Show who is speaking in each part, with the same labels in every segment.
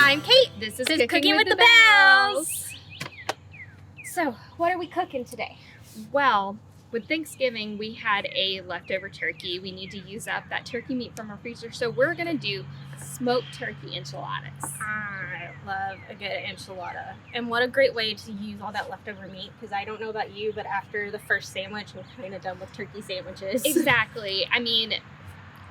Speaker 1: I'm Kate. This is Cooking with the Bells. So, what are we cooking today?
Speaker 2: Well, with Thanksgiving, we had a leftover turkey. We need to use up that turkey meat from our freezer, so we're going to do smoked turkey enchiladas.
Speaker 1: I love a good enchilada. And what a great way to use all that leftover meat, because I don't know about you, but after the first sandwich, I'm kind of done with turkey sandwiches.
Speaker 2: Exactly. I mean,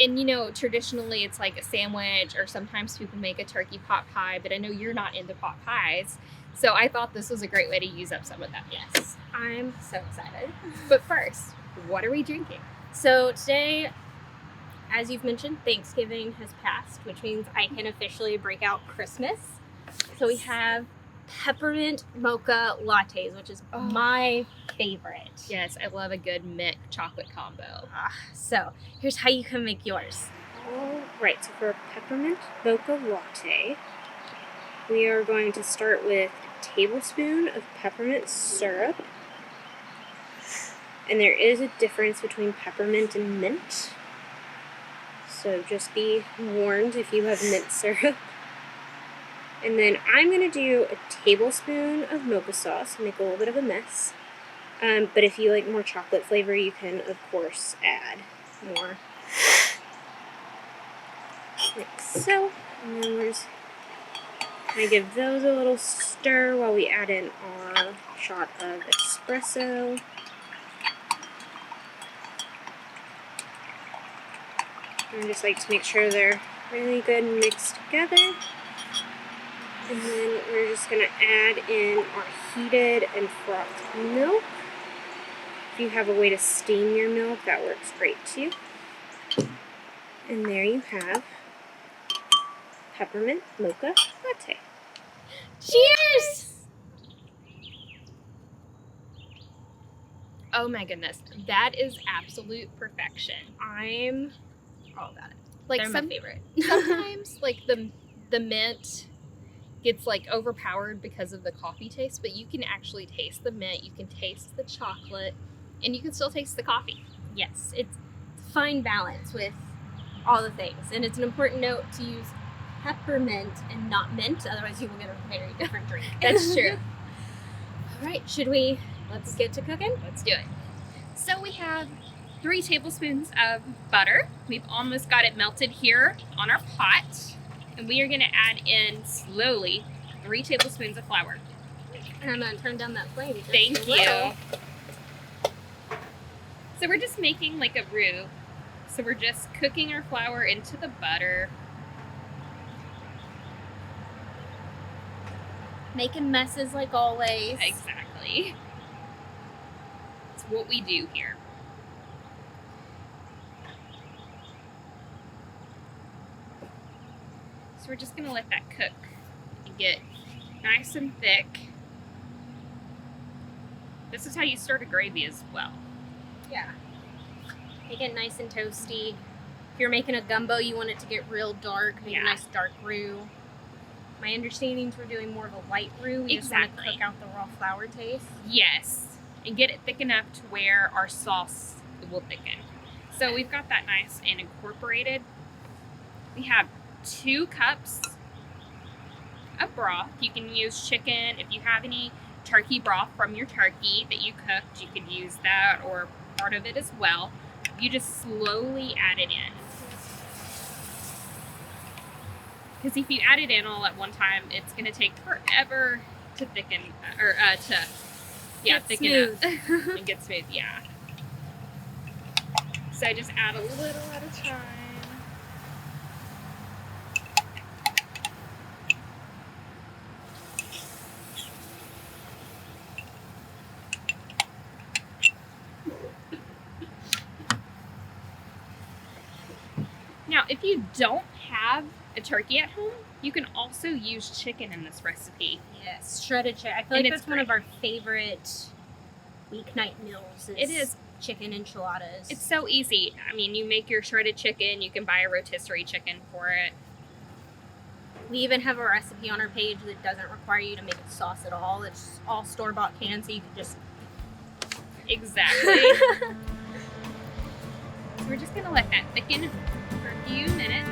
Speaker 2: and traditionally it's like a sandwich, or sometimes people make a turkey pot pie, but I know you're not into pot pies. So I thought this was a great way to use up some of that.
Speaker 1: Yes, I'm so excited.
Speaker 2: But first, what are we drinking?
Speaker 1: So today, as you've mentioned, Thanksgiving has passed, which means I can officially break out Christmas. So we have Peppermint Mocha Lattes, which is my favorite.
Speaker 2: Yes, I love a good milk chocolate combo.
Speaker 1: So here's how you can make yours.
Speaker 3: All right, so for a Peppermint Mocha Latte, we are going to start with a tablespoon of peppermint syrup. And there is a difference between peppermint and mint. So just be warned if you have mint syrup. And then I'm going to do a tablespoon of mocha sauce, make a little bit of a mess. But if you like more chocolate flavor, you can, of course, add more. Like so. And then we're just going to give those a little stir while we add in our shot of espresso. I just like to make sure they're really good and mixed together. And then we're just going to add in our heated and frothed milk. If you have a way to steam your milk, that works great too. And there you have Peppermint Mocha Latte.
Speaker 1: Cheers!
Speaker 2: Oh my goodness, that is absolute perfection.
Speaker 1: I'm all about it.
Speaker 2: Like
Speaker 1: They're my favorite.
Speaker 2: Sometimes like the mint gets like overpowered because of the coffee taste, but you can actually taste the mint, you can taste the chocolate, and you can still taste the coffee.
Speaker 1: Yes, it's a fine balance with all the things. And it's an important note to use peppermint and not mint, otherwise you will get a very different drink.
Speaker 2: That's true.
Speaker 1: All right, let's get to cooking?
Speaker 2: Let's do it. So we have 3 tablespoons of butter. We've almost got it melted here on our pot. And we are going to add in slowly 3 tablespoons of flour.
Speaker 1: And I'm going to turn down that flame.
Speaker 2: Thank you. So we're just making like a roux. So we're just cooking our flour into the butter.
Speaker 1: Making messes like always.
Speaker 2: Exactly. It's what we do here. So we're just going to let that cook and get nice and thick. This is how you start a gravy as well.
Speaker 1: Yeah. Make it nice and toasty. If you're making a gumbo, you want it to get real dark. Make a nice dark roux. My understanding is we're doing more of a light roux. We just want to cook out the raw flour taste.
Speaker 2: Yes. And get it thick enough to where our sauce will thicken. So we've got that nice and incorporated. We have 2 cups of broth. You can use chicken. If you have any turkey broth from your turkey that you cooked, you could use that or part of it as well. You just slowly add it in. Because if you add it in all at one time, it's going to take forever to thicken, or thicken up and get smooth, yeah. So just add a little at a time. Now, if you don't have a turkey at home, you can also use chicken in this recipe.
Speaker 1: Yes, shredded chicken. I feel like that's one of our favorite weeknight meals.
Speaker 2: It is.
Speaker 1: Chicken enchiladas.
Speaker 2: It's so easy. I mean, you make your shredded chicken. You can buy a rotisserie chicken for it.
Speaker 1: We even have a recipe on our page that doesn't require you to make a sauce at all. It's all store-bought canned, so you can just...
Speaker 2: Exactly. So we're just going to let that thicken for a few minutes.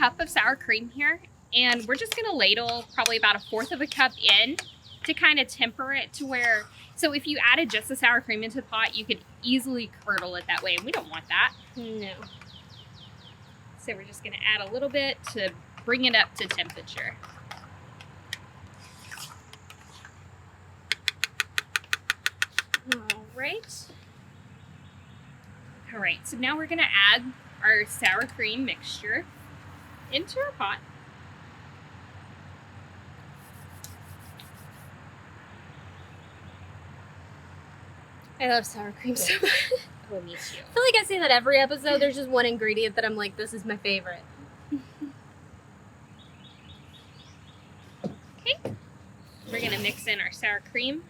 Speaker 2: cup of sour cream here, and we're just gonna ladle probably about 1/4 of a cup in to kind of temper it to where, so if you added just the sour cream into the pot, you could easily curdle it that way, and we don't want that.
Speaker 1: No.
Speaker 2: So we're just gonna add a little bit to bring it up to temperature.
Speaker 1: All right.
Speaker 2: All right, so now we're gonna add our sour cream mixture into our pot.
Speaker 1: I love sour cream so much.
Speaker 2: Oh, me too.
Speaker 1: I feel like I say that every episode. There's just one ingredient that I'm like, this is my favorite.
Speaker 2: Okay, we're gonna mix in our sour cream.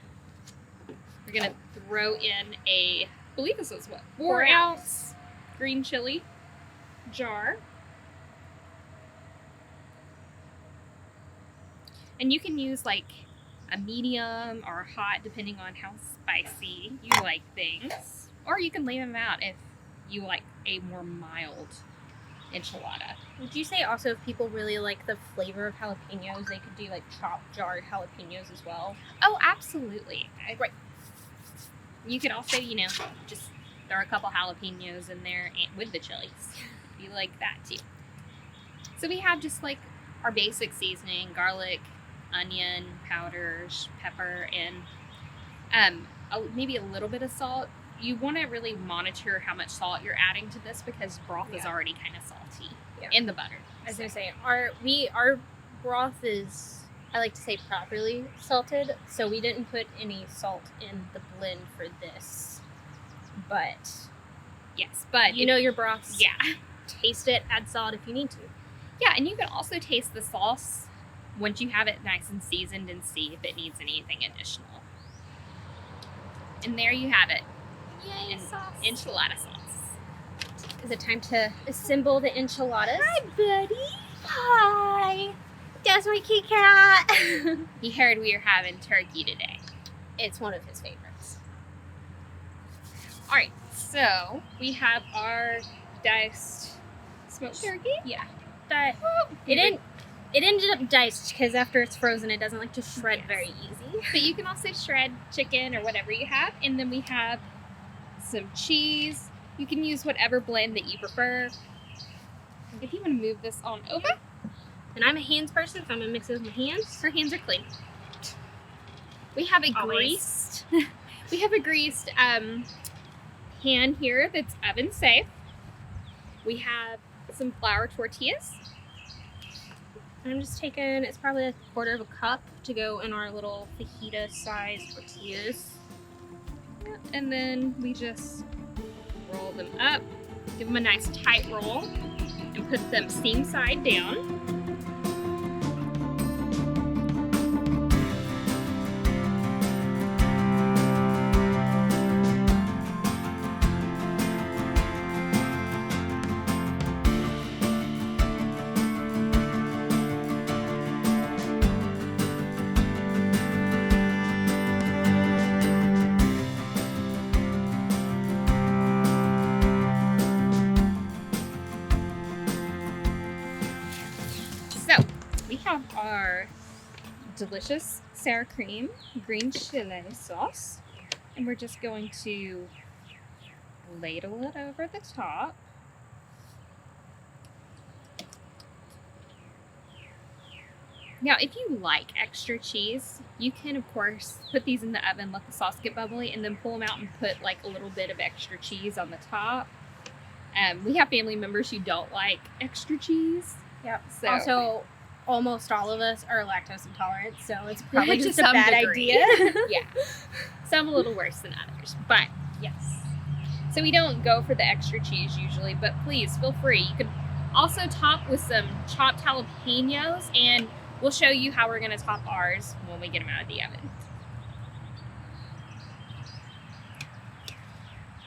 Speaker 2: We're gonna throw in I believe this is what, 4 ounce green chili jar. And you can use like a medium or a hot depending on how spicy you like things. Or you can leave them out if you like a more mild enchilada.
Speaker 1: Would you say also if people really like the flavor of jalapenos, they could do like chopped jarred jalapenos as well?
Speaker 2: Oh, absolutely. Right. You could also, just throw a couple jalapenos in there with the chilies if you like that too. So we have just like our basic seasoning, garlic, onion powders, pepper, and maybe a little bit of salt. You want to really monitor how much salt you're adding to this because broth is already kind of salty in the butter.
Speaker 1: I was gonna say our broth is, I like to say, properly salted, so we didn't put any salt in the blend for this. But
Speaker 2: yes, but
Speaker 1: you know your broths.
Speaker 2: Yeah.
Speaker 1: Taste it, add salt if you need to.
Speaker 2: Yeah, and you can also taste the sauce once you have it nice and seasoned and see if it needs anything additional. And there you have it.
Speaker 1: Yay, sauce.
Speaker 2: Enchilada sauce.
Speaker 1: Is it time to assemble the enchiladas?
Speaker 3: Hi, buddy. Hi. That's my kitty cat.
Speaker 2: He heard we are having turkey today.
Speaker 1: It's one of his favorites.
Speaker 2: All right, so we have our diced smoked turkey.
Speaker 1: Yeah. It ended up diced because after it's frozen, it doesn't like to shred very easy.
Speaker 2: But you can also shred chicken or whatever you have. And then we have some cheese. You can use whatever blend that you prefer. If you want to move this on over.
Speaker 1: And I'm a hands person, so I'm gonna mix it with my hands.
Speaker 2: Her hands are clean. We have a
Speaker 1: Always.
Speaker 2: greased pan here that's oven safe. We have some flour tortillas.
Speaker 1: I'm just taking, it's probably a 1/4 of a cup to go in our little fajita sized tortillas.
Speaker 2: And then we just roll them up, give them a nice tight roll, and put them seam side down. We have our delicious sour cream green chili sauce, and we're just going to ladle it over the top. Now, if you like extra cheese, you can, of course, put these in the oven, let the sauce get bubbly, and then pull them out and put like a little bit of extra cheese on the top. We have family members who don't like extra cheese.
Speaker 1: Yep.
Speaker 2: So
Speaker 1: Also, almost all of us are lactose intolerant, so it's probably
Speaker 2: To
Speaker 1: just a
Speaker 2: some
Speaker 1: bad
Speaker 2: degree.
Speaker 1: idea.
Speaker 2: Yeah. Some a little worse than others, but yes. So we don't go for the extra cheese usually, but please feel free. You can also top with some chopped jalapenos, and we'll show you how we're going to top ours when we get them out of the oven.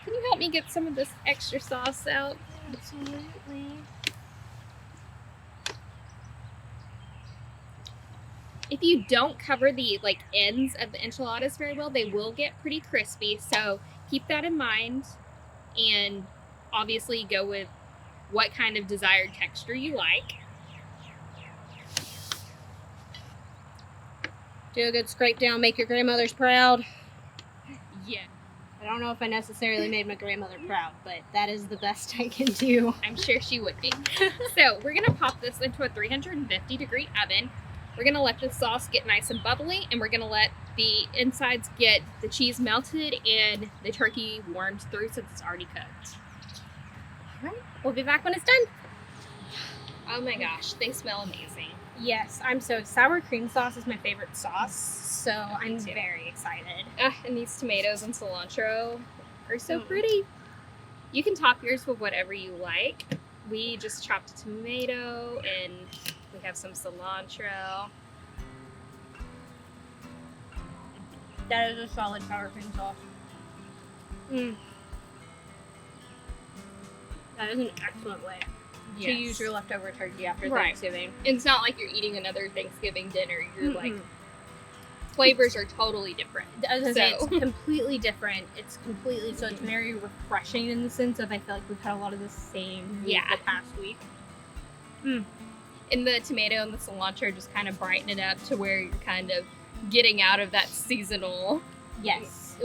Speaker 2: Can you help me get some of this extra sauce out?
Speaker 1: Absolutely.
Speaker 2: If you don't cover the ends of the enchiladas very well, they will get pretty crispy. So keep that in mind, and obviously go with what kind of desired texture you like.
Speaker 1: Do a good scrape down, make your grandmothers proud.
Speaker 2: Yeah.
Speaker 1: I don't know if I necessarily made my grandmother proud, but that is the best I can do.
Speaker 2: I'm sure she would be. So we're gonna pop this into a 350-degree oven. We're gonna let the sauce get nice and bubbly, and we're gonna let the insides get the cheese melted and the turkey warmed through since it's already cooked.
Speaker 1: All right, we'll be back when it's done.
Speaker 2: Oh my gosh, they smell amazing.
Speaker 1: Yes, I'm so sour cream sauce is my favorite sauce, so I'm
Speaker 2: too.
Speaker 1: very excited.
Speaker 2: And these tomatoes and cilantro are so pretty. You can top yours with whatever you like. We just chopped a tomato and we have some cilantro.
Speaker 1: That is a solid sour cream sauce. That is an excellent way to use your leftover turkey after Thanksgiving.
Speaker 2: It's not like you're eating another Thanksgiving dinner. You're like, flavors are totally different.
Speaker 1: I was gonna say, it's completely different. It's completely, so it's very refreshing in the sense of I feel like we've had a lot of the same meat the past week.
Speaker 2: And the tomato and the cilantro just kind of brighten it up to where you're kind of getting out of that seasonal
Speaker 1: Yes.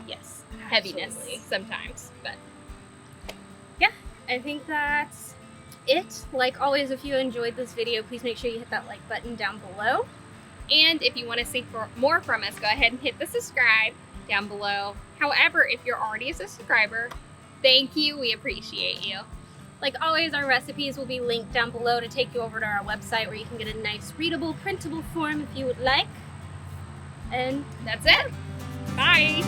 Speaker 2: yes, heaviness sometimes. But
Speaker 1: yeah, I think that's it. Like always, if you enjoyed this video, please make sure you hit that like button down below.
Speaker 2: And if you want to see more from us, go ahead and hit the subscribe down below. However, if you're already a subscriber, thank you. We appreciate you.
Speaker 1: Like always, our recipes will be linked down below to take you over to our website where you can get a nice readable, printable form if you would like. And
Speaker 2: that's it. Bye.